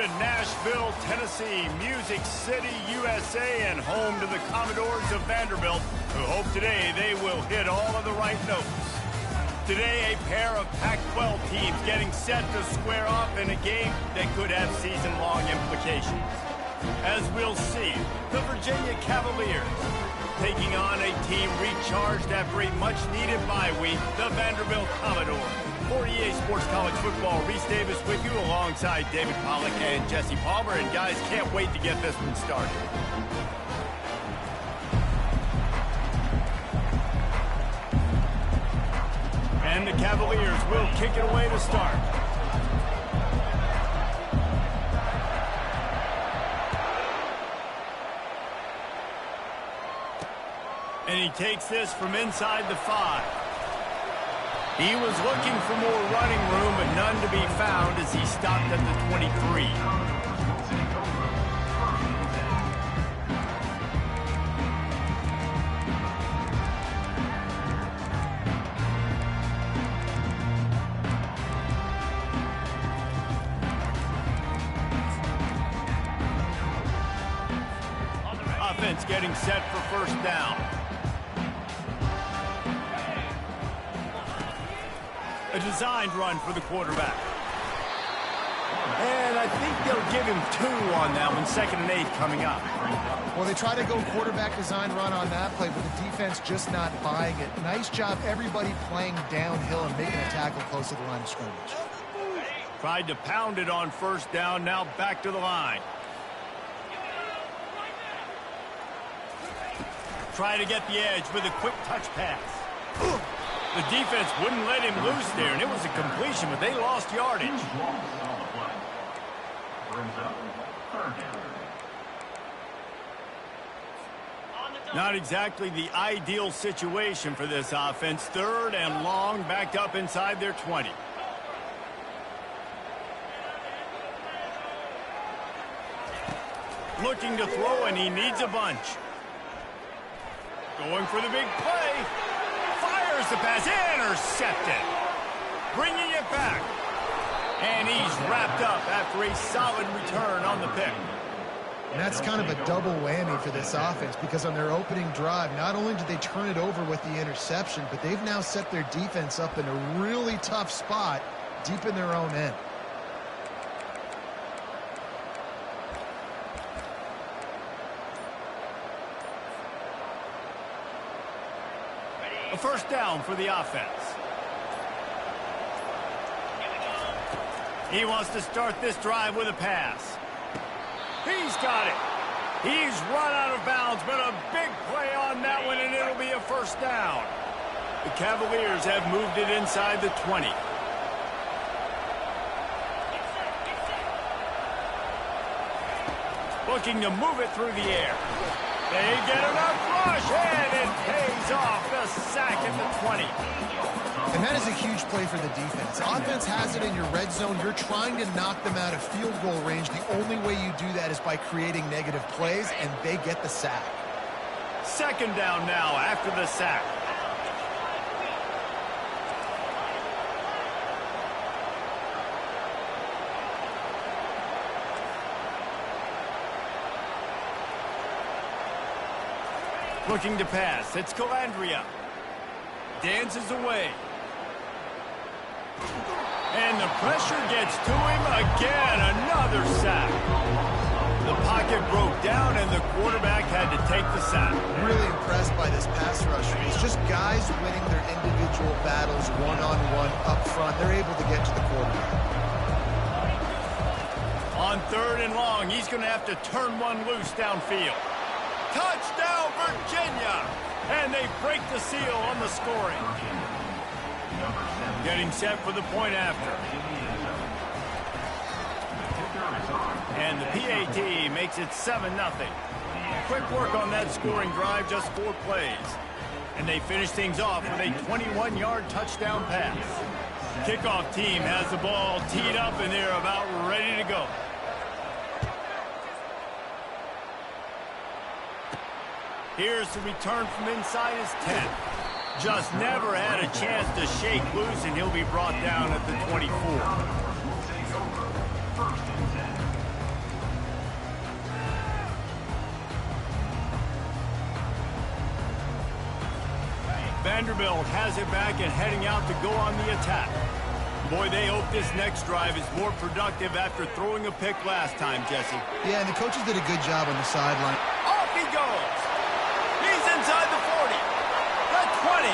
to Nashville, Tennessee, Music City, USA, and home to the Commodores of Vanderbilt, who hope today they will hit all of the right notes. Today, a pair of Pac-12 teams getting set to square off in a game that could have season-long implications. As we'll see, the Virginia Cavaliers taking on a team recharged after a much-needed bye week, the Vanderbilt Commodores. For EA Sports College Football, Reese Davis with you alongside David Pollack and Jesse Palmer. And guys, can't wait to get this one started. And the Cavaliers will kick it away to start. And he takes this from inside the 5. He was looking for more running room, but none to be found as he stopped at the 23. Offense getting set for first down. A designed run for the quarterback. And I think they'll give him 2 on that one, 2nd and 8 coming up. Well, they try to go quarterback design run on that play, but the defense just not buying it. Nice job, everybody playing downhill and making a tackle close to the line of scrimmage. Tried to pound it on first down, now back to the line. Try to get the edge with a quick touch pass. The defense wouldn't let him loose there, and it was a completion, but they lost yardage. Not exactly the ideal situation for this offense. 3rd and long, backed up inside their 20. Looking to throw, and he needs a bunch. Going for the big play. Fires the pass, intercepted. Bringing it back. And he's wrapped up after a solid return on the pick. And that's kind of a double whammy for this offense, because on their opening drive, not only did they turn it over with the interception, but they've now set their defense up in a really tough spot deep in their own end. A first down for the offense. He wants to start this drive with a pass. He's got it. He's run out of bounds, but a big play on that one, and it'll be a first down. The Cavaliers have moved it inside the 20. Looking to move it through the air. They get enough rush, and it pays off. The sack at the 20. And that is a huge play for the defense. Offense has it in your red zone. You're trying to knock them out of field goal range. The only way you do that is by creating negative plays, and they get the sack. 2nd down now after the sack. Looking to pass. It's Calandria. Dances away. And the pressure gets to him again. Another sack. The pocket broke down, and the quarterback had to take the sack. Really impressed by this pass rusher. It's just guys winning their individual battles one-on-one up front. They're able to get to the quarterback. On 3rd and long, he's going to have to turn one loose downfield. Touchdown, Virginia! And they break the seal on the scoring. Getting set for the point after. And the PAT makes it 7-0. Quick work on that scoring drive, just 4 plays. And they finish things off with a 21-yard touchdown pass. Kickoff team has the ball teed up, and they're about ready to go. Here's the return from inside his 10. Just never had a chance to shake loose, and he'll be brought down at the 24. Vanderbilt has it back and heading out to go on the attack. Boy, they hope this next drive is more productive after throwing a pick last time, Jesse. Yeah, and the coaches did a good job on the sideline. Off he goes. He's inside the 40, the 20.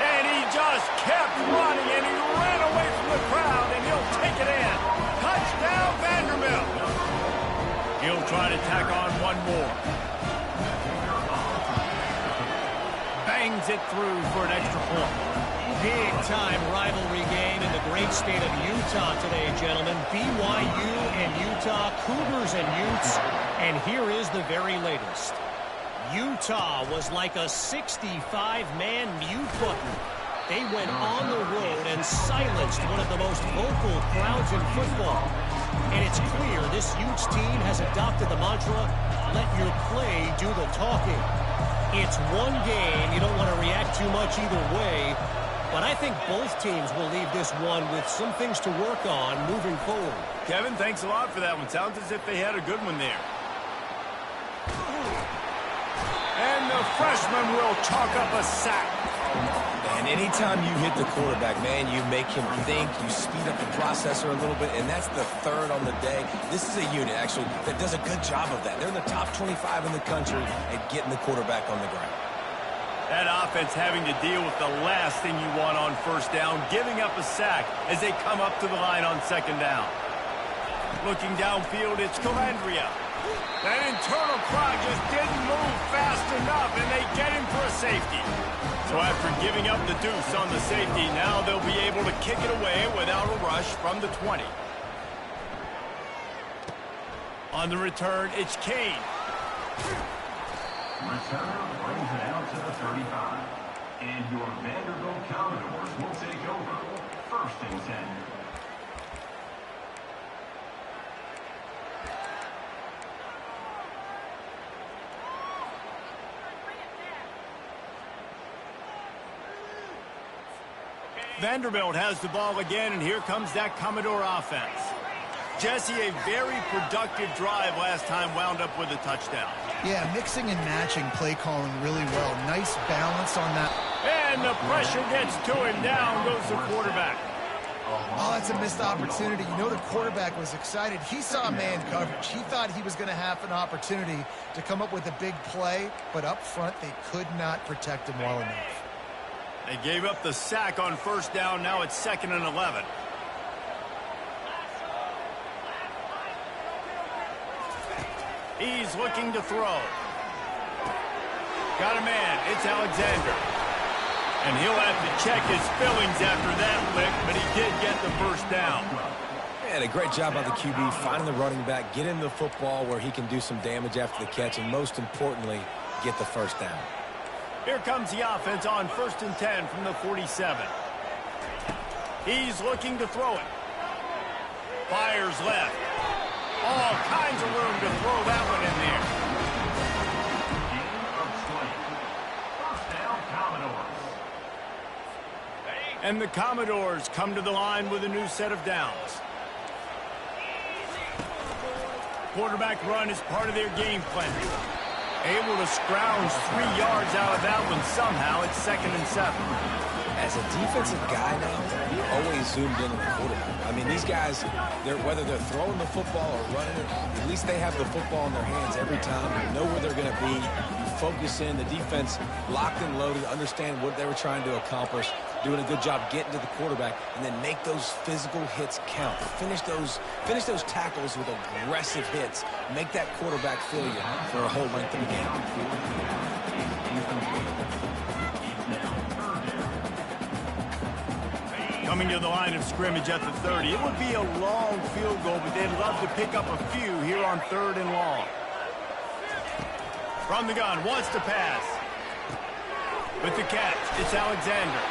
And he just kept running, and he ran away from the crowd, and he'll take it in. Touchdown, Vanderbilt. He'll try to tack on one more. Bangs it through for an extra point. Big-time rivalry game in the great state of Utah today, gentlemen. BYU and Utah, Cougars and Utes, and here is the very latest. Utah was like a 65-man mute button. They went on the road and silenced one of the most vocal crowds in football. And it's clear this Utes team has adopted the mantra, let your play do the talking. It's one game. You don't want to react too much either way. But I think both teams will leave this one with some things to work on moving forward. Kevin, thanks a lot for that one. Sounds as if they had a good one there. And the freshman will chalk up a sack. And anytime you hit the quarterback, man, you make him think, you speed up the processor a little bit, and that's the third on the day. This is a unit, actually, that does a good job of that. They're in the top 25 in the country at getting the quarterback on the ground. That offense having to deal with the last thing you want on first down, giving up a sack as they come up to the line on second down. Looking downfield, it's Calandria. That internal clock just didn't move fast enough, and they get him for a safety. So after giving up the deuce on the safety, now they'll be able to kick it away without a rush from the 20. On the return, it's Kane. Returner brings it out to the 35. And your Vanderbilt Commodores will take over. 1st and 10. Vanderbilt has the ball again, and here comes that Commodore offense. Jesse, a very productive drive last time wound up with a touchdown. Yeah, mixing and matching play calling really well. Nice balance on that. And the pressure gets to him. Down goes the quarterback. Oh, that's a missed opportunity. You know the quarterback was excited. He saw man coverage. He thought he was going to have an opportunity to come up with a big play, but up front they could not protect him well enough. They gave up the sack on first down. Now it's 2nd and 11. He's looking to throw. Got a man. It's Alexander. And he'll have to check his fillings after that lick, but he did get the first down. And a great job by the QB, finding the running back, get him the football where he can do some damage after the catch, and most importantly, get the first down. Here comes the offense on 1st and 10 from the 47. He's looking to throw it. Fires left. All kinds of room to throw that one in there. Gain of 20. 1st down, Commodores. And the Commodores come to the line with a new set of downs. Quarterback run is part of their game plan. Able to scrounge 3 yards out of that one somehow. It's 2nd and 7. As a defensive guy now, you're always zoomed in on the quarterback. I mean, these guys, whether they're throwing the football or running it, at least they have the football in their hands every time. You know where they're going to be. You focus in. The defense locked and loaded, understand what they were trying to accomplish, doing a good job getting to the quarterback, and then make those physical hits count. Finish those tackles with aggressive hits. Make that quarterback feel you for a whole length of the game. Coming to the line of scrimmage at the 30. It would be a long field goal, but they'd love to pick up a few here on 3rd and long. From the gun, wants to pass. With the catch, it's Alexander.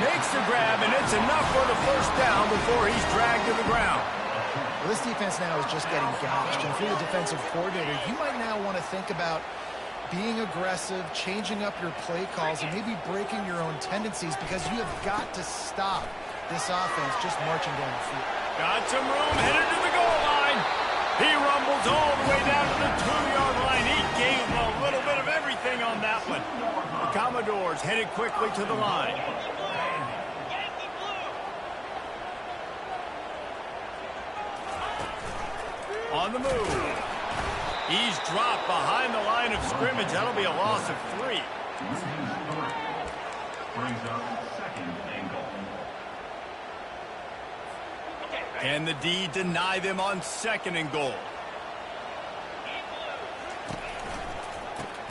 Makes the grab, and it's enough for the first down before he's dragged to the ground. Well, this defense now is just getting gashed, and if you're the defensive coordinator, you might now want to think about being aggressive, changing up your play calls, and maybe breaking your own tendencies, because you have got to stop this offense just marching down the field. Got some room, headed to the goal line. He rumbles all the way down to the 2-yard line. He gave him a little bit of everything on that one. The Commodores headed quickly to the line. On the move. He's dropped behind the line of scrimmage. That'll be a loss of 3. Brings up second and goal. And the D deny them on 2nd and goal.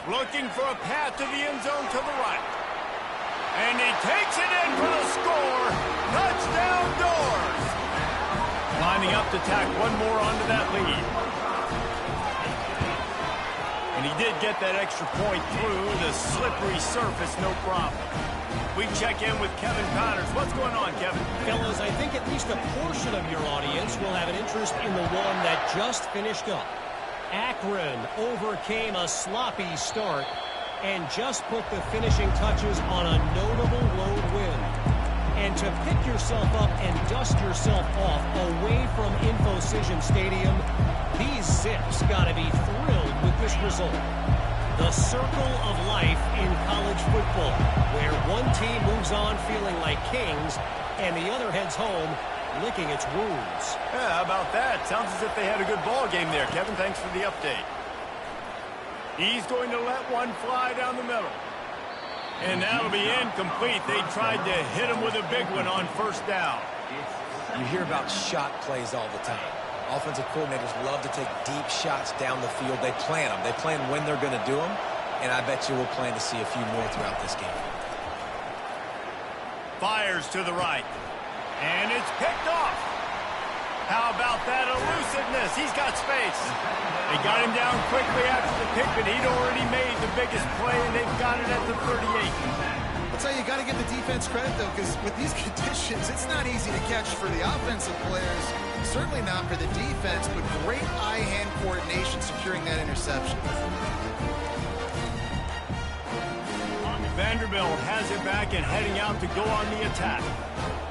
Looking for a path to the end zone to the right. And he takes it in for the score. Touchdown Doors. Lining up to tack one more onto that lead. And he did get that extra point through the slippery surface, no problem. We check in with Kevin Connors. What's going on, Kevin? Fellas, I think at least a portion of your audience will have an interest in the one that just finished up. Akron overcame a sloppy start and just put the finishing touches on a notable road win. And to pick yourself up and dust yourself off away from InfoCision Stadium, these Zips got to be thrilled with this result. The circle of life in college football, where one team moves on feeling like kings and the other heads home licking its wounds. Yeah, how about that? Sounds as if they had a good ball game there. Kevin, thanks for the update. He's going to let one fly down the middle. And that'll be incomplete. They tried to hit him with a big one on 1st down. You hear about shot plays all the time. Offensive coordinators love to take deep shots down the field. They plan them. They plan when they're going to do them. And I bet you we'll plan to see a few more throughout this game. Fires to the right. And it's picked off. How about that elusiveness? He's got space. They got him down quickly after the pick, but he'd already made the biggest play, and they've got it at the 38. I'll tell you, you got to give the defense credit, though, because with these conditions, it's not easy to catch for the offensive players. Certainly not for the defense, but great eye-hand coordination securing that interception. Vanderbilt has it back and heading out to go on the attack.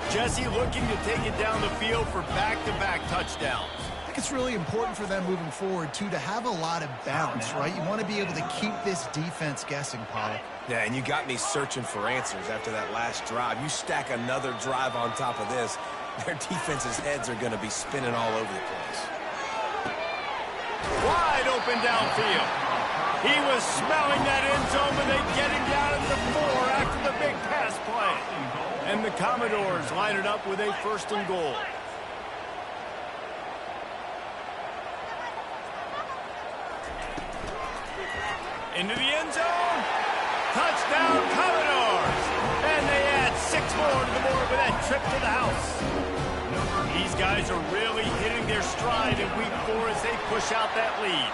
Jesse looking to take it down the field for back-to-back touchdowns. I think it's really important for them moving forward, too, to have a lot of balance, right? You want to be able to keep this defense guessing, Pollock. Yeah, and you got me searching for answers after that last drive. You stack another drive on top of this, their defense's heads are going to be spinning all over the place. Wide open downfield. He was smelling that end zone, but they get him down at the 4 after the big pass play. And the Commodores line it up with a 1st and goal. Into the end zone. Touchdown, Commodores. And they add 6 more to the board with that trip to the house. These guys are really hitting their stride in week 4 as they push out that lead.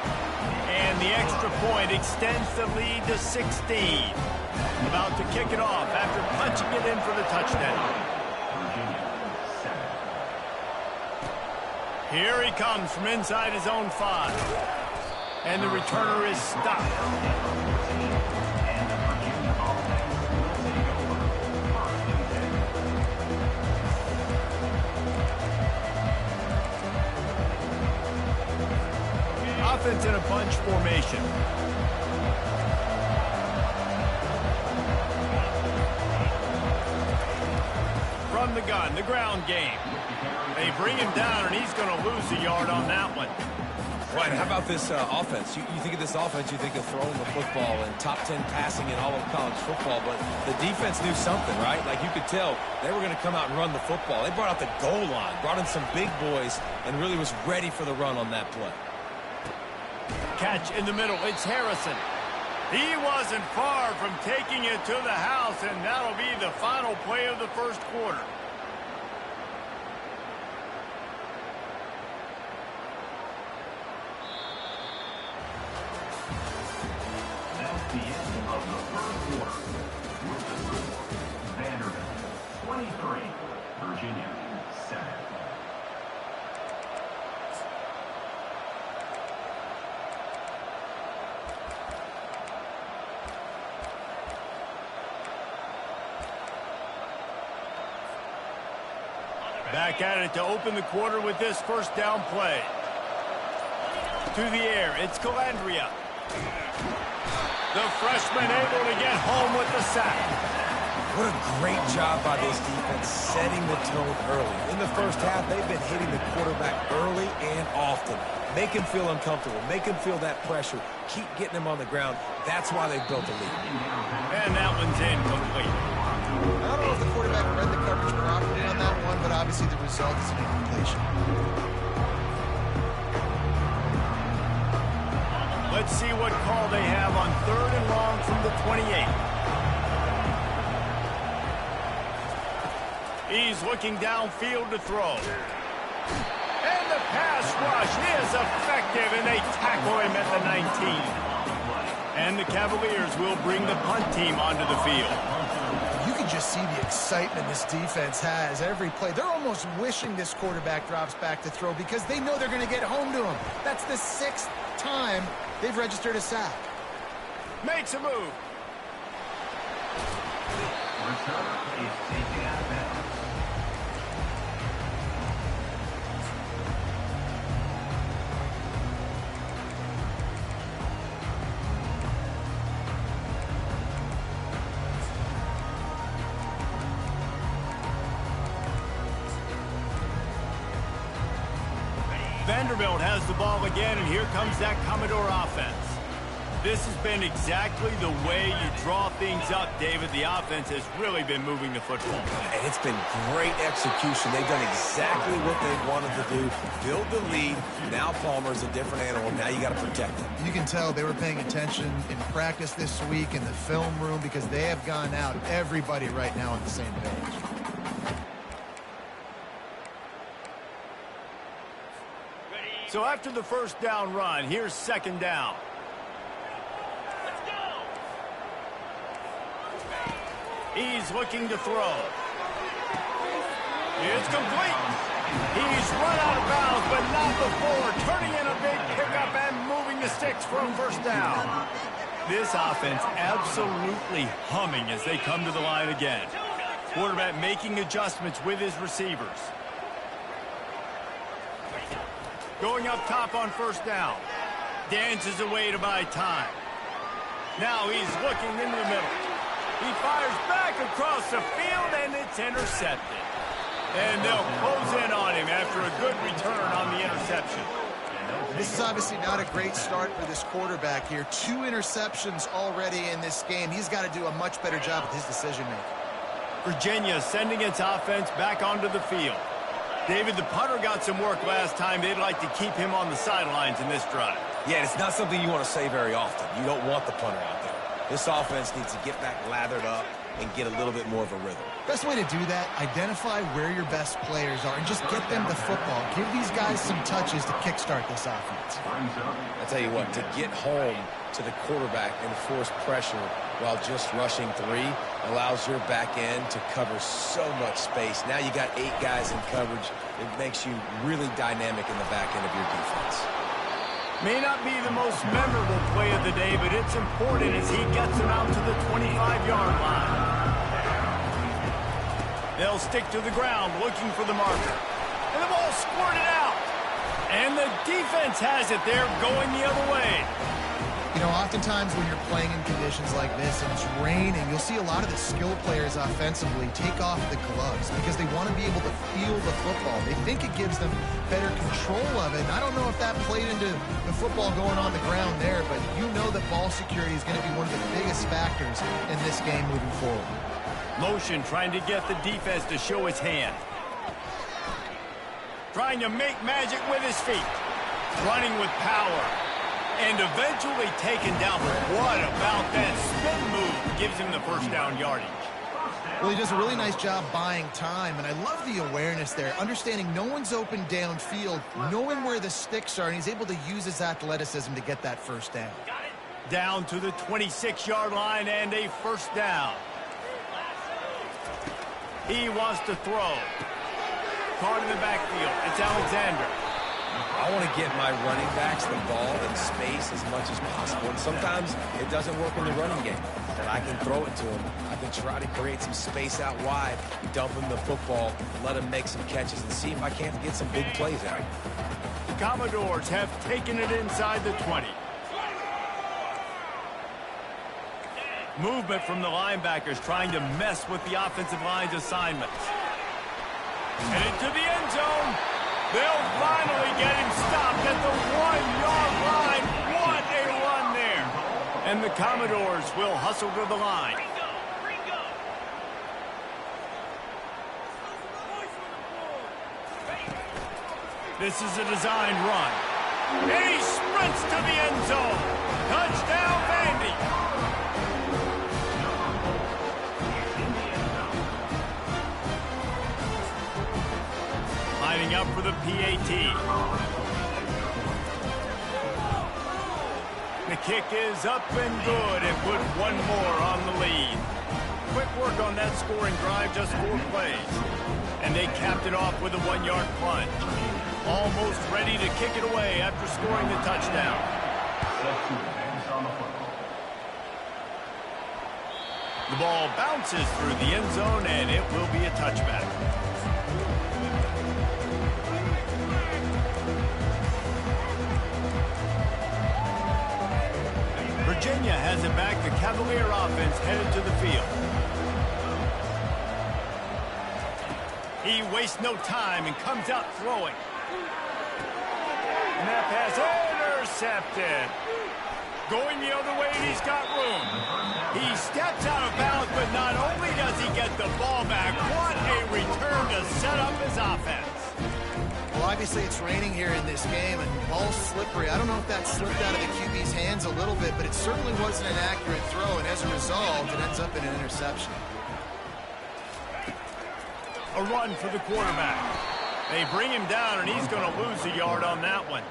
And the extra point extends the lead to 16. About to kick it off after punching it in for the touchdown. Here he comes from inside his own 5. And the returner is stopped. Offense in a bunch formation. From the gun, the ground game. They bring him down, and he's going to lose a yard on that one. Right, how about this offense? You think of this offense, you think of throwing the football and top 10 passing in all of college football, but the defense knew something, right? Like you could tell they were going to come out and run the football. They brought out the goal line, brought in some big boys, and really was ready for the run on that play. Catch in the middle. It's Harrison. He wasn't far from taking it to the house, and that'll be the final play of the 1st quarter. That's the end of the 1st quarter. With the score, Vanderbilt 23, Virginia 7. Back at it to open the quarter with this 1st down play. To the air, it's Calandria. The freshman able to get home with the sack. What a great job by this defense setting the tone early. In the first half, they've been hitting the quarterback early and often. Make him feel uncomfortable. Make him feel that pressure. Keep getting him on the ground. That's why they've built a lead. And that one's incomplete. I don't know if the quarterback read the coverage properly on that one, but obviously the result is an incompletion. Let's see what call they have on 3rd and long from the 28. He's looking downfield to throw. And the pass rush is effective, and they tackle him at the 19. And the Cavaliers will bring the punt team onto the field. You can just see the excitement this defense has every play. They're almost wishing this quarterback drops back to throw because they know they're going to get home to him. That's the 6th time they've registered a sack. Makes a move. Return is taken out of bounds. Vanderbilt has the ball again, and here comes that Commodore offense. This has been exactly the way you draw things up, David. The offense has really been moving the football. And it's been great execution. They've done exactly what they wanted to do. Build the lead. Now Palmer's a different animal. Now you got to protect him. You can tell they were paying attention in practice this week in the film room because they have gone out, everybody right now on the same page. So after the first down run, here's 2nd down. He's looking to throw. It's complete. He's run out of bounds, but not before turning in a big pickup and moving the sticks for a 1st down. This offense absolutely humming as they come to the line again. Quarterback making adjustments with his receivers. Going up top on 1st down. Dances away to buy time. Now he's looking into the middle. He fires back across the field, and it's intercepted. And they'll close in on him after a good return on the interception. This is obviously not a great start for this quarterback here. 2 interceptions already in this game. He's got to do a much better job with his decision-making. Virginia sending its offense back onto the field. David, the punter got some work last time. They'd like to keep him on the sidelines in this drive. Yeah, it's not something you want to say very often. You don't want the punter out there. This offense needs to get back lathered up and get a little bit more of a rhythm. Best way to do that, identify where your best players are and just get them the football. Give these guys some touches to kickstart this offense. I tell you what, to get home to the quarterback and force pressure while just rushing 3 allows your back end to cover so much space. Now you got 8 guys in coverage. It makes you really dynamic in the back end of your defense. May not be the most memorable play of the day, but it's important as he gets him out to the 25-yard line. They'll stick to the ground looking for the marker. And the ball squirted out. And the defense has it. They're going the other way. You know, oftentimes when you're playing in conditions like this and it's raining, you'll see a lot of the skill players offensively take off the gloves because they want to be able to feel the football. They think it gives them better control of it. And I don't know if that played into the football going on the ground there, but you know that ball security is going to be one of the biggest factors in this game moving forward. Motion trying to get the defense to show his hand. Trying to make magic with his feet. Running with power. And eventually taken down. But what about that spin move? Gives him the 1st down yardage. Well, he does a really nice job buying time, and I love the awareness there, understanding no one's open downfield, knowing where the sticks are, and he's able to use his athleticism to get that 1st down. Down to the 26-yard line and a 1st down. He wants to throw. Caught in the backfield. It's Alexander. I want to get my running backs the ball in space as much as possible. And sometimes it doesn't work in the running game. But I can throw it to him. I can try to create some space out wide, dump him the football, let him make some catches, and see if I can't get some big plays out. The Commodores have taken it inside the 20. Movement from the linebackers trying to mess with the offensive line's assignments. And into the end zone. They'll finally get him stopped at the 1-yard line. What a run there. And the Commodores will hustle to the line. This is a designed run. And he sprints to the end zone. Touchdown, Vandy. Lining up for the PAT. The kick is up and good and put one more on the lead. Quick work on that scoring drive, just 4 plays. And they capped it off with a 1-yard plunge. Almost ready to kick it away after scoring the touchdown. The ball bounces through the end zone, and it will be a touchback. Virginia has it back. The Cavalier offense headed to the field. He wastes no time and comes out throwing. And that pass intercepted. Going the other way, and he's got room. He steps out of bounds, but not only does he get the ball back, what a return to set up his offense. Well, obviously it's raining here in this game, and the ball's slippery. I don't know if that slipped out of the QB's hands a little bit, but it certainly wasn't an accurate throw, and as a result, it ends up in an interception. A run for the quarterback. They bring him down, and he's going to lose a yard on that one.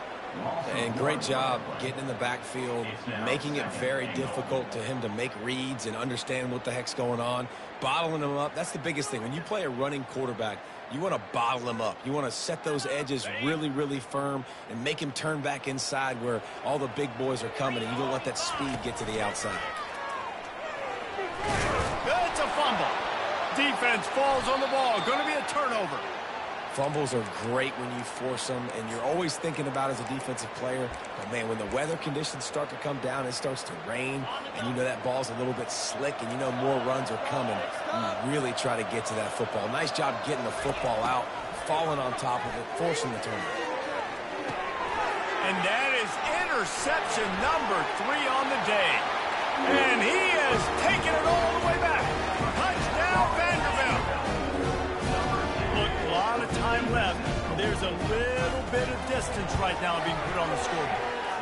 And great job getting in the backfield, making it very difficult to him to make reads and understand what the heck's going on, bottling him up. That's the biggest thing. When you play a running quarterback, you want to bottle him up. You want to set those edges really, really firm and make him turn back inside where all the big boys are coming, and you don't let that speed get to the outside. It's a fumble. Defense falls on the ball. Going to be a turnover. Fumbles are great when you force them, and you're always thinking about it as a defensive player. But, man, when the weather conditions start to come down, it starts to rain, and you know that ball's a little bit slick, and you know more runs are coming. You really try to get to that football. Nice job getting the football out, falling on top of it, forcing the turnover. And that is interception number 3 on the day. And he has taken it all the way back. Touchdown, Vanderbilt. Look, a lot of time left. There's a little bit of distance right now being put on the scoreboard.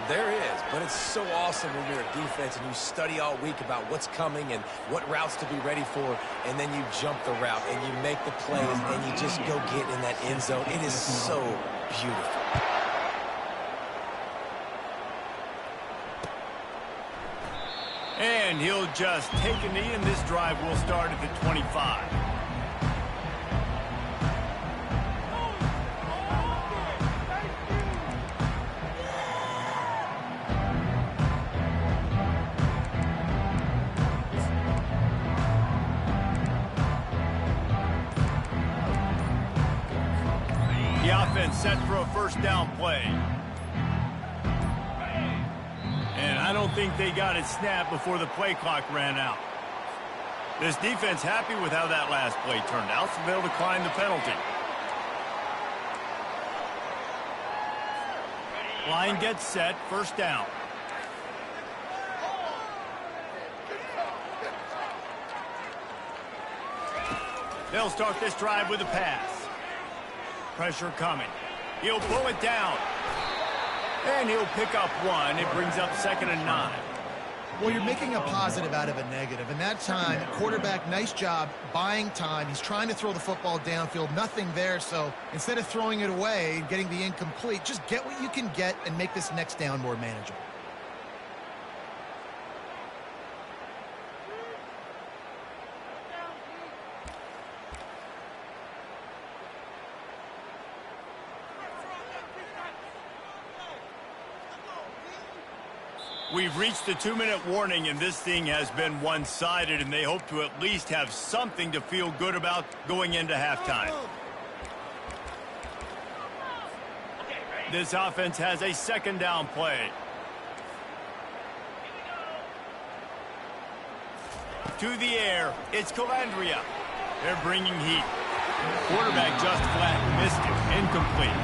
There is, but it's so awesome when you're a defense and you study all week about what's coming and what routes to be ready for, and then you jump the route and you make the plays and you just go get in that end zone. It is so beautiful. And he'll just take a knee, and this drive will start at the 25. The offense set for a first down play. And I don't think they got it snapped before the play clock ran out. This defense happy with how that last play turned out, so they'll decline the penalty. Line gets set, first down. They'll start this drive with a pass. Pressure coming. He'll pull it down. And he'll pick up 1. It brings up 2nd and 9. Well, you're making a positive out of a negative. And that time, quarterback, nice job buying time. He's trying to throw the football downfield. Nothing there. So instead of throwing it away and getting the incomplete, just get what you can get and make this next down more manageable. We've reached the 2-minute warning, and this thing has been one-sided, and they hope to at least have something to feel good about going into halftime. This offense has a 2nd down play. To the air, it's Calandria. They're bringing heat. Quarterback just flat missed it. Incomplete.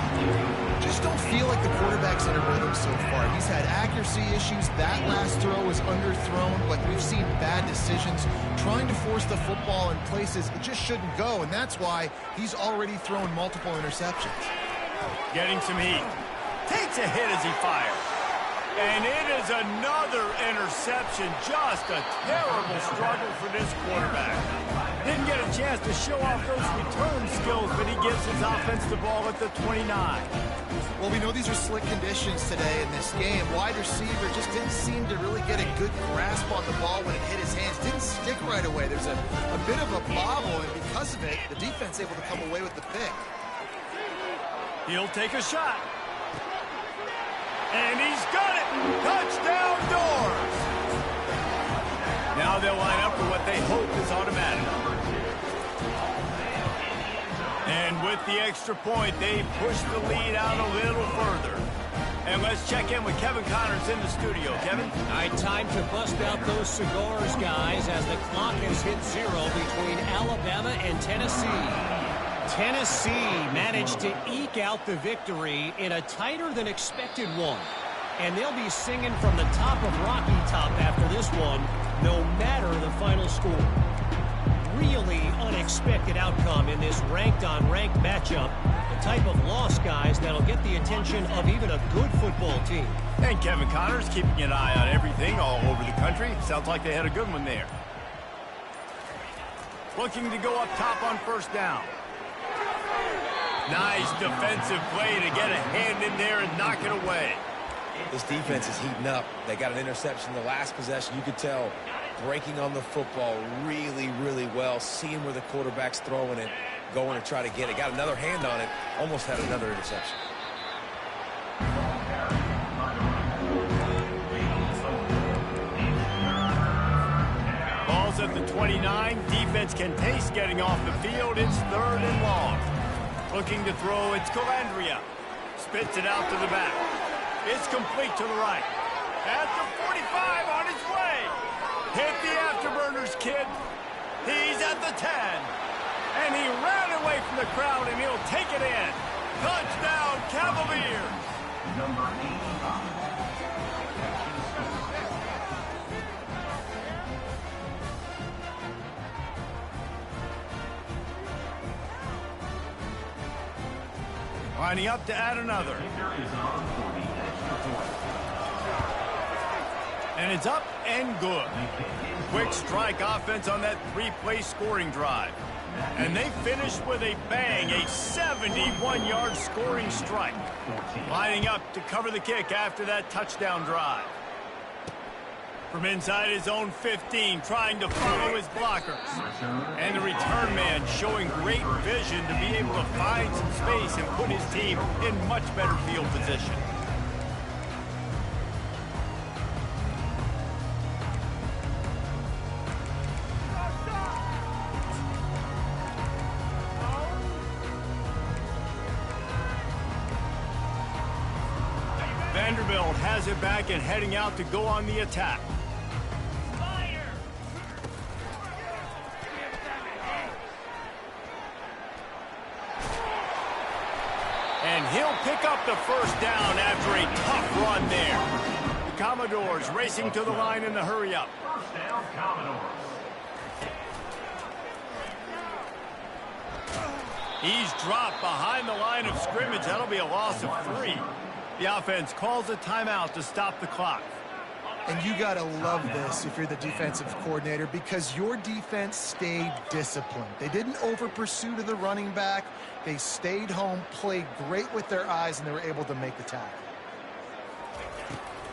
Just don't feel like the quarterback's in a rhythm so far. He's had accuracy issues. That last throw was underthrown, but we've seen bad decisions trying to force the football in places it just shouldn't go, and that's why he's already thrown multiple interceptions. Getting some heat. Takes a hit as he fires. And it is another interception. Just a terrible struggle for this quarterback. Didn't get a chance to show off those return skills, but he gives his offense the ball at the 29. Well, we know these are slick conditions today in this game. Wide receiver just didn't seem to really get a good grasp on the ball when it hit his hands. Didn't stick right away. There's a bit of a bobble, and because of it, the defense able to come away with the pick. He'll take a shot. And he's got it! Touchdown Doors! Now they'll line up for what they hope is automatic. And with the extra point, they push the lead out a little further. And let's check in with Kevin Connors in the studio. Kevin? All right, time to bust out those cigars, guys, as the clock has hit 0 between Alabama and Tennessee. Tennessee managed to eke out the victory in a tighter-than-expected one. And they'll be singing from the top of Rocky Top after this one, no matter the final score. Really unexpected outcome in this ranked-on-ranked matchup. The type of loss, guys, that'll get the attention of even a good football team. And Kevin Connors keeping an eye on everything all over the country. Sounds like they had a good one there. Looking to go up top on first down. Nice defensive play to get a hand in there and knock it away. This defense is heating up. They got an interception in the last possession. You could tell breaking on the football really, really well, seeing where the quarterback's throwing it, going to try to get it. Got another hand on it, almost had another interception. Ball's at the 29. Defense can taste getting off the field. It's 3rd and long. Looking to throw, it's Calandria. Spits it out to the back. It's complete to the right. At the 45 on his way. Hit the afterburners, kid. He's at the 10. And he ran away from the crowd, and he'll take it in. Touchdown, Cavaliers. Number 85. Lining up to add another. And it's up and good. Quick strike offense on that 3-play scoring drive. And they finished with a bang, a 71-yard scoring strike. Lining up to cover the kick after that touchdown drive. From inside his own 15, trying to follow his blockers. And the return man showing great vision to be able to find some space and put his team in much better field position. Vanderbilt has it back and heading out to go on the attack. And he'll pick up the first down after a tough run there. The Commodores racing to the line in the hurry-up. First down, Commodores. He's dropped behind the line of scrimmage. That'll be a loss of 3. The offense calls a timeout to stop the clock. And you got to love this if you're the defensive coordinator, because your defense stayed disciplined. They didn't over-pursue to the running back. They stayed home, played great with their eyes, and they were able to make the tackle.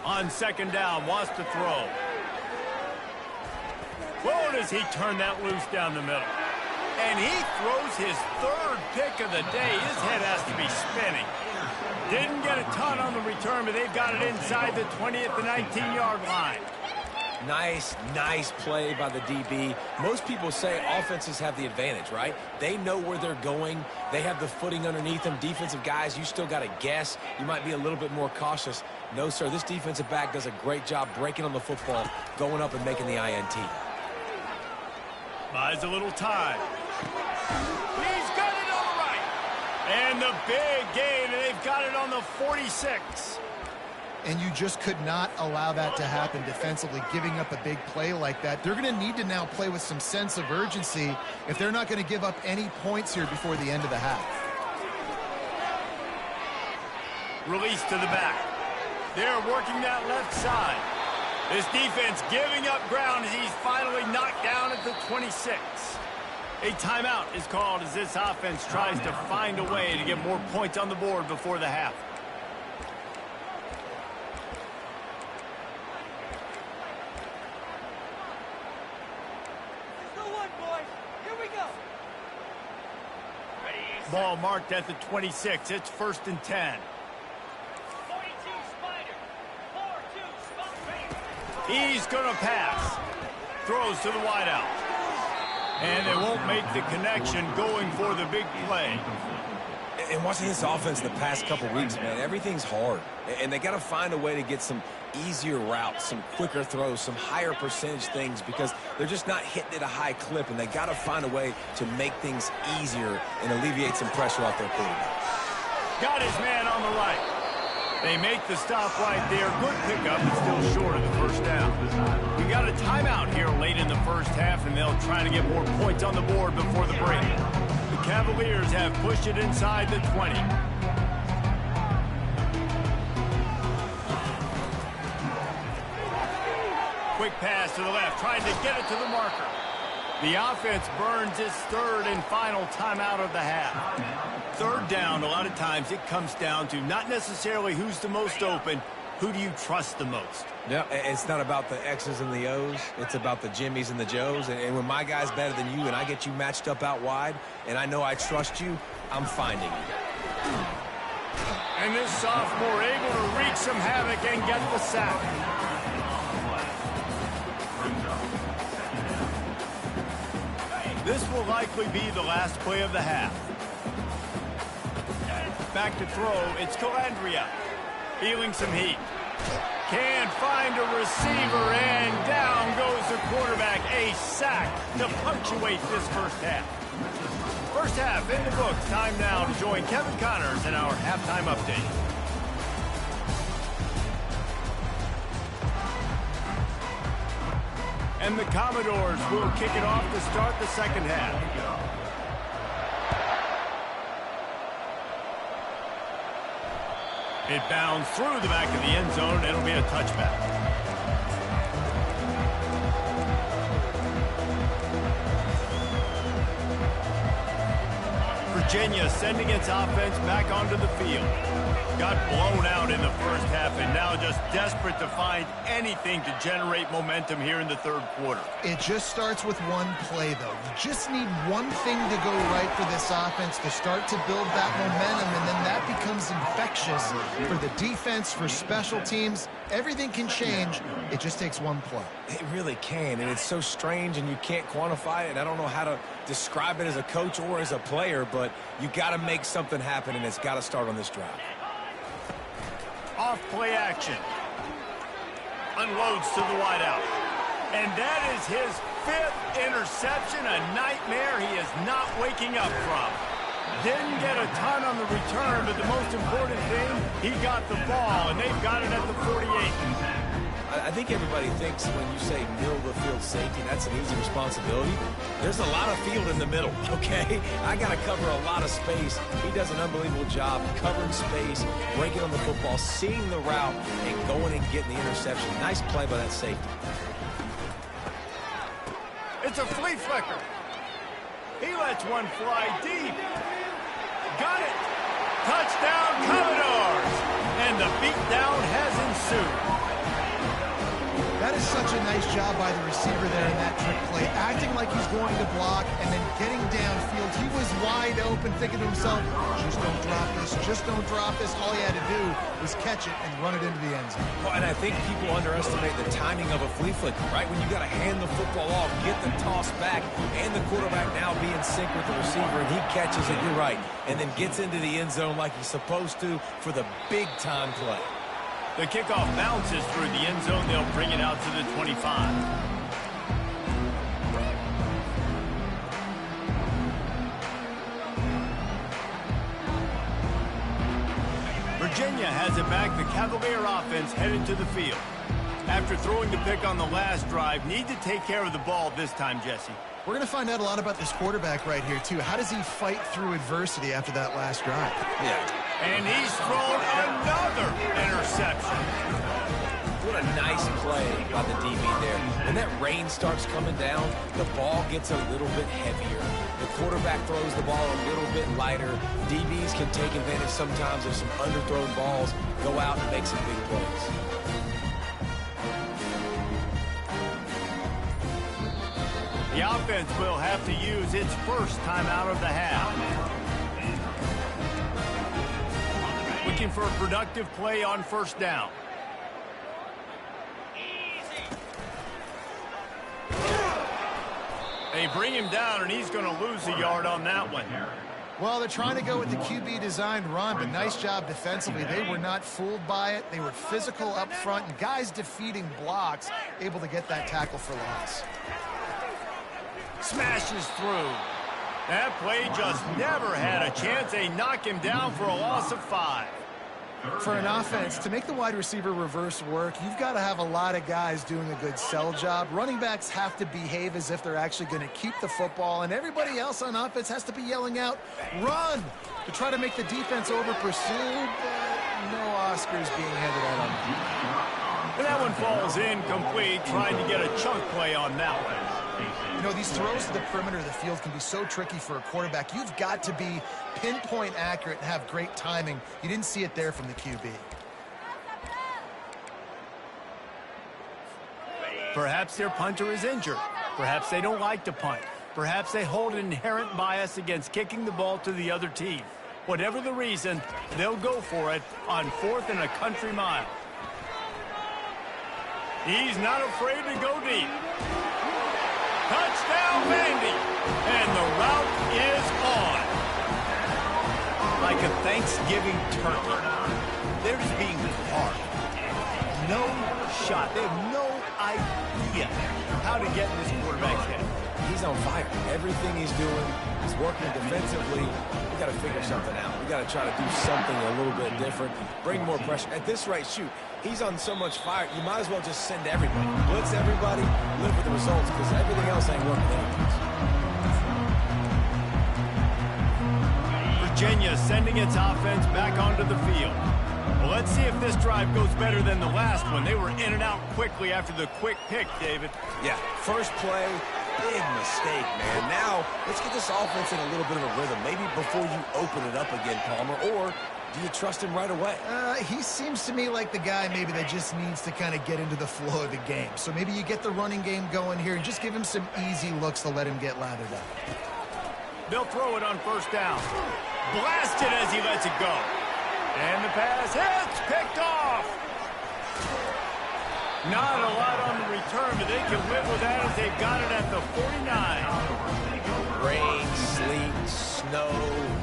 On second down, wants to throw. Whoa, does he turn that loose down the middle. And he throws his 3rd pick of the day. His head has to be spinning. Didn't get a ton on the return, but they've got it inside the 20 at the 19-yard line. Nice play by the DB. Most people say offenses have the advantage, right? They know where they're going. They have the footing underneath them. Defensive guys, you still got to guess. You might be a little bit more cautious. No, sir, this defensive back does a great job breaking on the football, going up and making the INT. Buys a little time. He's got it on the right. And the big gain, and they've got it on the 46. And you just could not allow that to happen defensively, giving up a big play like that. They're going to need to now play with some sense of urgency if they're not going to give up any points here before the end of the half. Release to the back. They're working that left side. This defense giving up ground as he's finally knocked down at the 26. A timeout is called as this offense tries to find a way to get more points on the board before the half. Ball marked at the 26. It's 1st and 10. 42 Spider. 4-2 Spider. He's going to pass. Throws to the wideout. And they won't make the connection going for the big play. And watching this offense the past couple weeks, man, everything's hard. And they got to find a way to get some easier routes, some quicker throws, some higher percentage things because they're just not hitting at a high clip, and they got to find a way to make things easier and alleviate some pressure off their quarterback. Got his man on the right. They make the stop right there. Good pickup, but still short of the first down. We got a timeout here late in the first half, and they'll try to get more points on the board before the break. The Cavaliers have pushed it inside the 20. Quick pass to the left, trying to get it to the marker. The offense burns its third and final timeout of the half. Third down, a lot of times it comes down to not necessarily who's the most open, who do you trust the most? Yeah, it's not about the X's and the O's. It's about the Jimmies and the Joes. And when my guy's better than you and I get you matched up out wide and I know I trust you, I'm finding you. And this sophomore able to wreak some havoc and get the sack. This will likely be the last play of the half. Back to throw, it's Calandria. Feeling some heat. Can't find a receiver, and down goes the quarterback. A sack to punctuate this first half. First half in the books. Time now to join Kevin Connors in our halftime update. And the Commodores will kick it off to start the second half. It bounds through the back of the end zone. It'll be a touchback. Virginia sending its offense back onto the field. Got blown out in the first half and now just desperate to find anything to generate momentum here in the third quarter. It just starts with one play, though. You just need one thing to go right for this offense to start to build that momentum, and then that becomes infectious for the defense, for special teams. Everything can change. It just takes one play. It really can, and it's so strange, and you can't quantify it. I don't know how to describe it as a coach or as a player, but you got to make something happen, and it's got to start on this drive. Off play action. Unloads to the wideout. And that is his 5th interception, a nightmare he is not waking up from. Didn't get a ton on the return, but the most important thing, he got the ball, and they've got it at the 48. I think everybody thinks when you say middle of the field safety, that's an easy responsibility. There's a lot of field in the middle, okay? I got to cover a lot of space. He does an unbelievable job covering space, breaking on the football, seeing the route, and going and getting the interception. Nice play by that safety. It's a flea flicker. He lets one fly deep. Got it. Touchdown, Commodores. And the beatdown has ensued. That is such a nice job by the receiver there in that trick play, acting like he's going to block and then getting downfield. He was wide open, thinking to himself, just don't drop this, just don't drop this. All he had to do was catch it and run it into the end zone. Well, and I think people underestimate the timing of a flea flicker, right? When you got to hand the football off, get the toss back, and the quarterback now be in sync with the receiver, and he catches it, you're right, and then gets into the end zone like he's supposed to for the big-time play. The kickoff bounces through the end zone. They'll bring it out to the 25. Virginia has it back. The Cavalier offense headed to the field. After throwing the pick on the last drive, need to take care of the ball this time, Jesse. We're going to find out a lot about this quarterback right here, too. How does he fight through adversity after that last drive? Yeah. And he's thrown another interception. What a nice play by the DB there. When that rain starts coming down, the ball gets a little bit heavier. The quarterback throws the ball a little bit lighter. DBs can take advantage sometimes of some underthrown balls, go out and make some big plays. The offense will have to use its first timeout of the half. Looking for a productive play on first down. They bring him down, and he's going to lose a yard on that one. Well, they're trying to go with the QB-designed run, but nice job defensively. They were not fooled by it. They were physical up front, and guys defeating blocks, able to get that tackle for loss. Smashes through. That play just never had a chance. They knock him down for a loss of 5. For an offense, to make the wide receiver reverse work, you've got to have a lot of guys doing a good sell job. Running backs have to behave as if they're actually going to keep the football, and everybody else on offense has to be yelling out, run, to try to make the defense over-pursue, but no Oscars being handed out on them. And that one falls incomplete, trying to get a chunk play on that one. You know, these throws to the perimeter of the field can be so tricky for a quarterback. You've got to be pinpoint accurate and have great timing. You didn't see it there from the QB. Perhaps their punter is injured. Perhaps they don't like to punt. Perhaps they hold an inherent bias against kicking the ball to the other team. Whatever the reason, they'll go for it on 4th and a country mile. He's not afraid to go deep. Touchdown, Vandy! And the route is on. Like a Thanksgiving turkey. They're just being hard. No shot. They have no idea how to get in this quarterback's head. He's on fire. Everything he's doing is working defensively. We got to figure something out. We got to try to do something a little bit different. Bring more pressure. At this rate, shoot, he's on so much fire, you might as well just send everybody. Blitz everybody, live with the results, because everything else ain't working anyways. Virginia sending its offense back onto the field. Well, let's see if this drive goes better than the last one. They were in and out quickly after the quick pick, David. Yeah, first play, big mistake, man. Now, let's get this offense in a little bit of a rhythm. Maybe before you open it up again, Palmer, or do you trust him right away? He seems to me like the guy maybe that just needs to kind of get into the flow of the game. So maybe you get the running game going here and just give him some easy looks to let him get lathered up. They'll throw it on first down. Blasted as he lets it go. And the pass hits, picked off. Not a lot on the return, but they can live with that as they've got it at the 49. Rain, sleet, snow,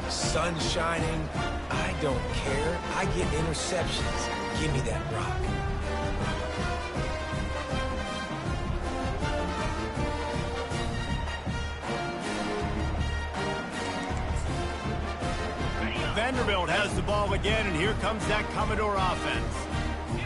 sun shining. I don't care. I get interceptions. Give me that rock. Vanderbilt has the ball again, and here comes that Commodore offense.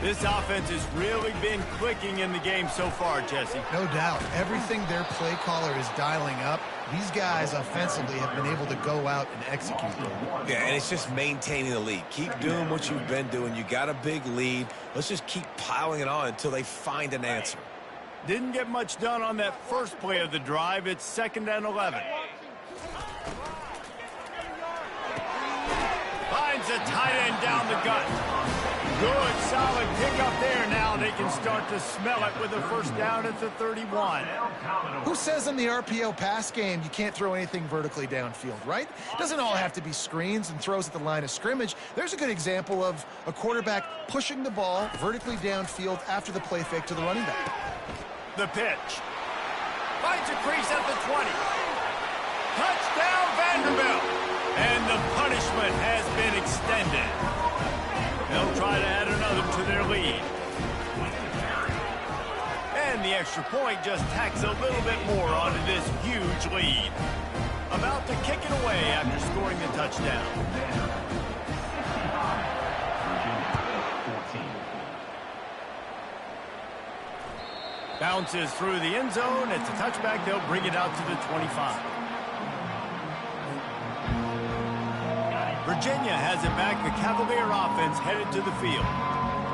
This offense has really been clicking in the game so far, Jesse. No doubt. Everything their play caller is dialing up, these guys offensively have been able to go out and execute them. Yeah, and it's just maintaining the lead. Keep doing what you've been doing. You got a big lead. Let's just keep piling it on until they find an answer. Didn't get much done on that first play of the drive. It's 2nd and 11. Finds a tight end down the gut. Good, solid pickup there. Now they can start to smell it with a first down at the 31. Who says in the RPO pass game you can't throw anything vertically downfield, right? It doesn't all have to be screens and throws at the line of scrimmage. There's a good example of a quarterback pushing the ball vertically downfield after the play fake to the running back. The pitch. Finds a crease at the 20. Touchdown, Vanderbilt. And the punishment has been extended. They'll try to add another to their lead. And the extra point just tacks a little bit more onto this huge lead. About to kick it away after scoring the touchdown. Bounces through the end zone. It's a touchback. They'll bring it out to the 25. Virginia has it back. The Cavalier offense headed to the field.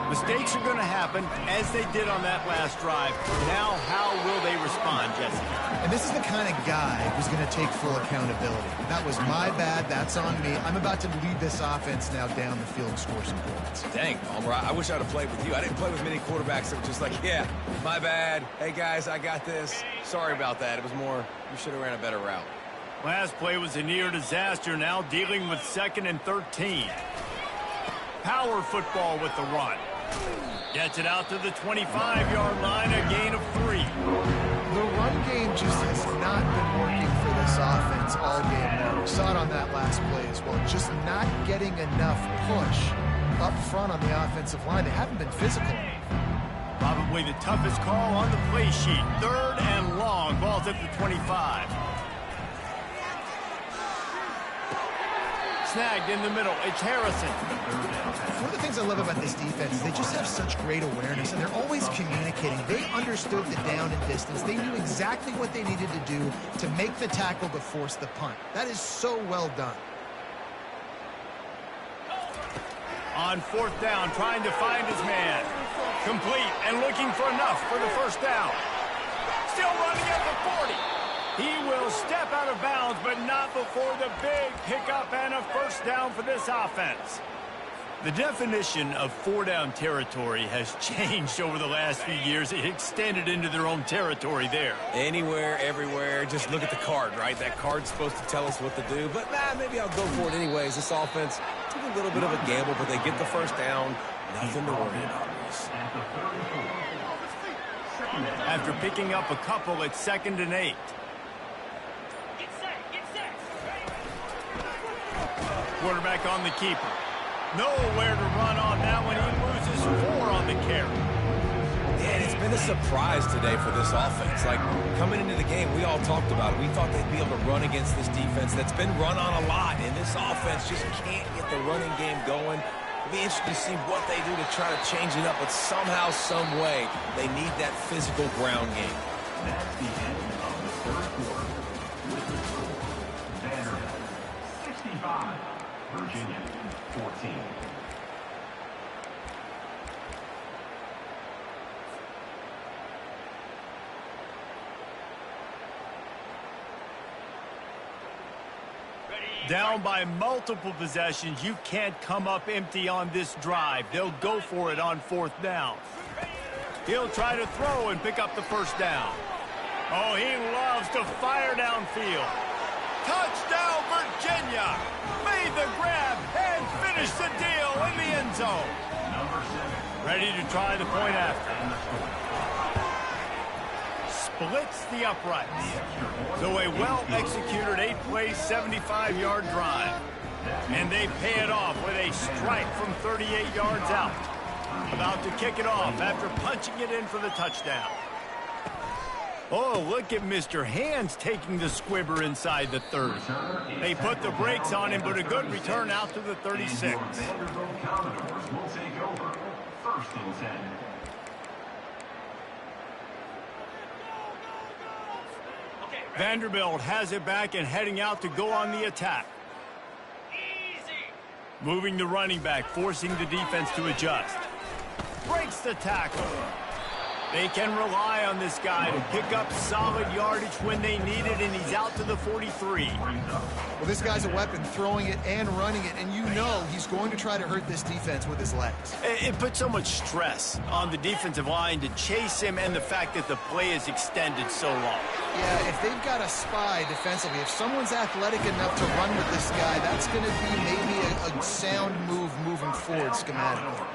Mistakes are going to happen, as they did on that last drive. Now, how will they respond, Jesse? And this is the kind of guy who's going to take full accountability. That was my bad. That's on me. I'm about to lead this offense now down the field and score some points. Dang, Palmer, I wish I'd have played with you. I didn't play with many quarterbacks that were just like, yeah, my bad. Hey, guys, I got this. Sorry about that. It was more, you should have ran a better route. Last play was a near disaster. Now dealing with 2nd and 13. Power football with the run. Gets it out to the 25-yard line, a gain of 3. The run game just has not been working for this offense all game long. We saw it on that last play as well. Just not getting enough push up front on the offensive line. They haven't been physical enough. Probably the toughest call on the play sheet. 3rd and long. Ball's at the 25. Snagged in the middle. It's Harrison. One of the things I love about this defense is they just have such great awareness, and they're always communicating. They understood the down and distance. They knew exactly what they needed to do to make the tackle to force the punt. That is so well done. On 4th down, trying to find his man. Complete and looking for enough for the 1st down. Still running at the 40. He will step out of bounds, but not before the big pickup and a 1st down for this offense. The definition of 4-down territory has changed over the last few years. It extended into their own territory there. Anywhere, everywhere, just look at the card, right? That card's supposed to tell us what to do, but maybe I'll go for it anyways. This offense took a little bit of a gamble, but they get the 1st down. Nothing to worry about. After picking up a couple, it's 2nd and 8. Quarterback on the keeper. Nowhere to run on that one. He loses 4 on the carry. Yeah, it's been a surprise today for this offense. Like, coming into the game, we all talked about it. We thought they'd be able to run against this defense that's been run on a lot, and this offense just can't get the running game going. It'll be interesting to see what they do to try to change it up, but somehow, some way, they need that physical ground game. That's the end of the 3rd quarter. With the score, Vanderbilt 65. Virginia, 14. Down by multiple possessions. You can't come up empty on this drive. They'll go for it on 4th down. He'll try to throw and pick up the 1st down. Oh, he loves to fire downfield. Touchdown, Virginia! Made the grab and finished the deal in the end zone. Ready to try the point after. Splits the uprights. So a well-executed 8-play, 75-yard drive. And they pay it off with a strike from 38 yards out. About to kick it off after punching it in for the touchdown. Oh, look at Mr. Hands taking the squibber inside the 30. They put the brakes on him, but a good return out to the 36. Vanderbilt Commodores will take over. 1st and 10. Vanderbilt has it back and heading out to go on the attack. Moving the running back, forcing the defense to adjust. Breaks the tackle. They can rely on this guy to pick up solid yardage when they need it, and he's out to the 43. Well, this guy's a weapon, throwing it and running it, and you know he's going to try to hurt this defense with his legs. It puts so much stress on the defensive line to chase him, and the fact that the play is extended so long. Yeah, if they've got a spy defensively, if someone's athletic enough to run with this guy, that's going to be maybe a sound move moving forward schematically.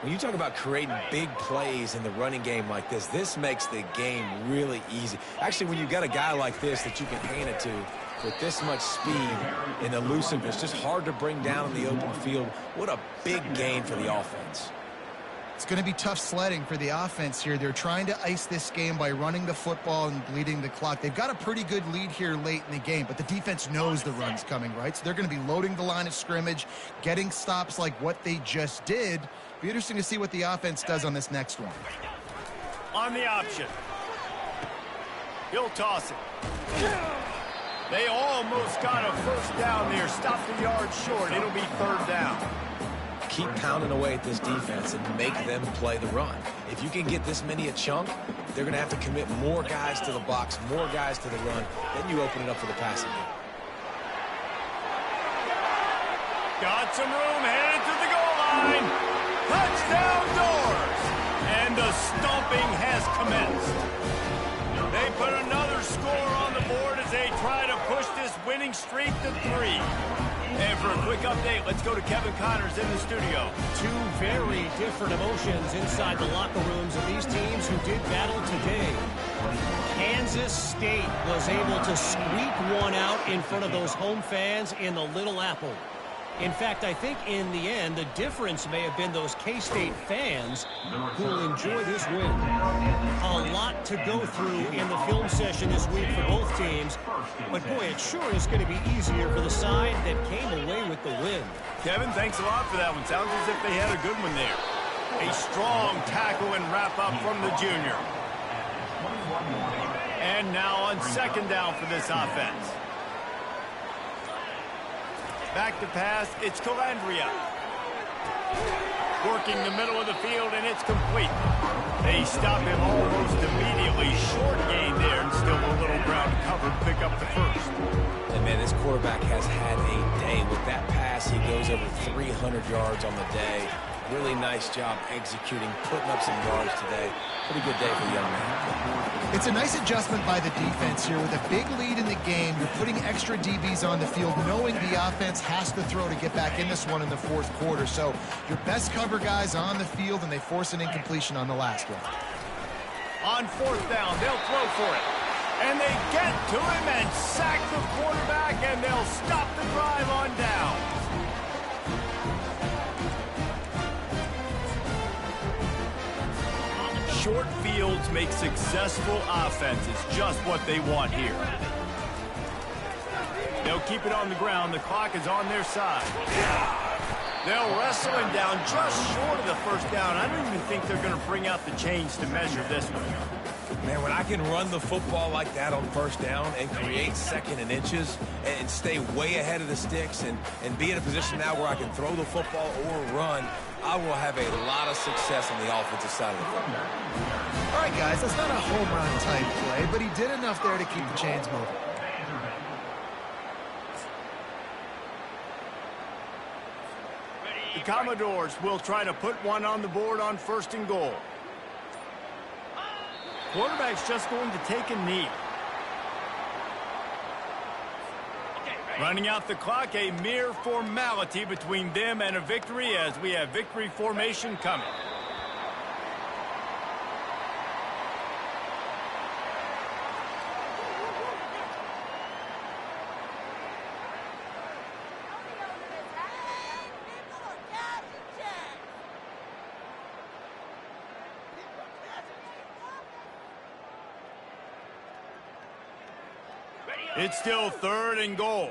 When you talk about creating big plays in the running game like this makes the game really easy. Actually, when you've got a guy like this that you can hand it to with this much speed and elusiveness, just hard to bring down in the open field, what a big gain for the offense. It's going to be tough sledding for the offense here. They're trying to ice this game by running the football and bleeding the clock. They've got a pretty good lead here late in the game, but the defense knows the run's coming, right? So they're going to be loading the line of scrimmage, getting stops like what they just did. Be interesting to see what the offense does on this next one. on the option. He'll toss it. They almost got a first down there. Stopped the yard short. It'll be third down. Keep pounding away at this defense and make them play the run. If you can get this many a chunk, they're going to have to commit more guys to the box, more guys to the run. Then you open it up for the passing game. Got some room, headed to the goal line. Touchdown Doors! And the stomping has commenced. They put another score on the board as they try to push this winning streak to 3. And for a quick update, let's go to Kevin Connors in the studio. Two very different emotions inside the locker rooms of these teams who did battle today. Kansas State was able to squeak one out in front of those home fans in the Little Apple. In fact, I think in the end, the difference may have been those K-State fans who will enjoy this win. A lot to go through in the film session this week for both teams. But, boy, it sure is going to be easier for the side that came away with the win. Kevin, thanks a lot for that one. Sounds as if they had a good one there. A strong tackle and wrap-up from the junior. And now on second down for this offense. Back to pass, it's Calandria. Working the middle of the field, and it's complete. They stop him almost immediately. Short gain there, and still a little ground covered. Pick up the first. And, man, this quarterback has had a day. With that pass, he goes over 300 yards on the day. Really nice job executing, putting up some yards today. Pretty good day for the young man. It's a nice adjustment by the defense here. With a big lead in the game, you're putting extra DBs on the field, knowing the offense has to throw to get back in this one in the fourth quarter. So your best cover guys on the field, and they force an incompletion on the last one. On fourth down, they'll throw for it. And they get to him and sack the quarterback, and they'll stop the drive on down. Short fields make successful offenses, just what they want here. They'll keep it on the ground. The clock is on their side. They'll wrestle him down just short of the first down. I don't even think they're going to bring out the chains to measure this one. Man, when I can run the football like that on first down and create second and inches and stay way ahead of the sticks and be in a position now where I can throw the football or run, I will have a lot of success on the offensive side of the football. All right, guys, that's not a home run type play, but he did enough there to keep the chains moving. The Commodores will try to put one on the board on first and goal. Quarterback's just going to take a knee. Running out the clock, a mere formality between them and a victory as we have victory formation coming. It's still third and goal.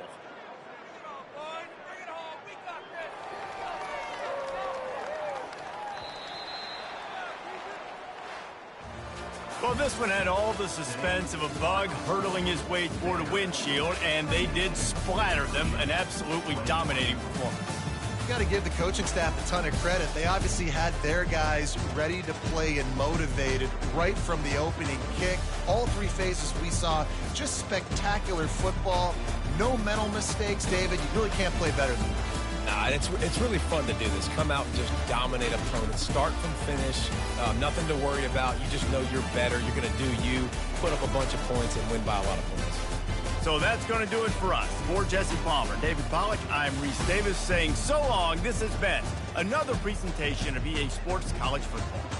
Well, this one had all the suspense of a bug hurtling his way toward a windshield, and they did splatter them. An absolutely dominating performance. You got to give the coaching staff a ton of credit. They obviously had their guys ready to play and motivated right from the opening kick. All three phases we saw, just spectacular football. No mental mistakes, David. You really can't play better than that. Nah, it's really fun to do this. Come out and just dominate opponents. Start from finish. Nothing to worry about. You just know you're better. You're going to do you, put up a bunch of points, and win by a lot of points. So that's going to do it for us. For Jesse Palmer, David Pollack, I'm Reese Davis saying so long. This has been another presentation of EA Sports College Football.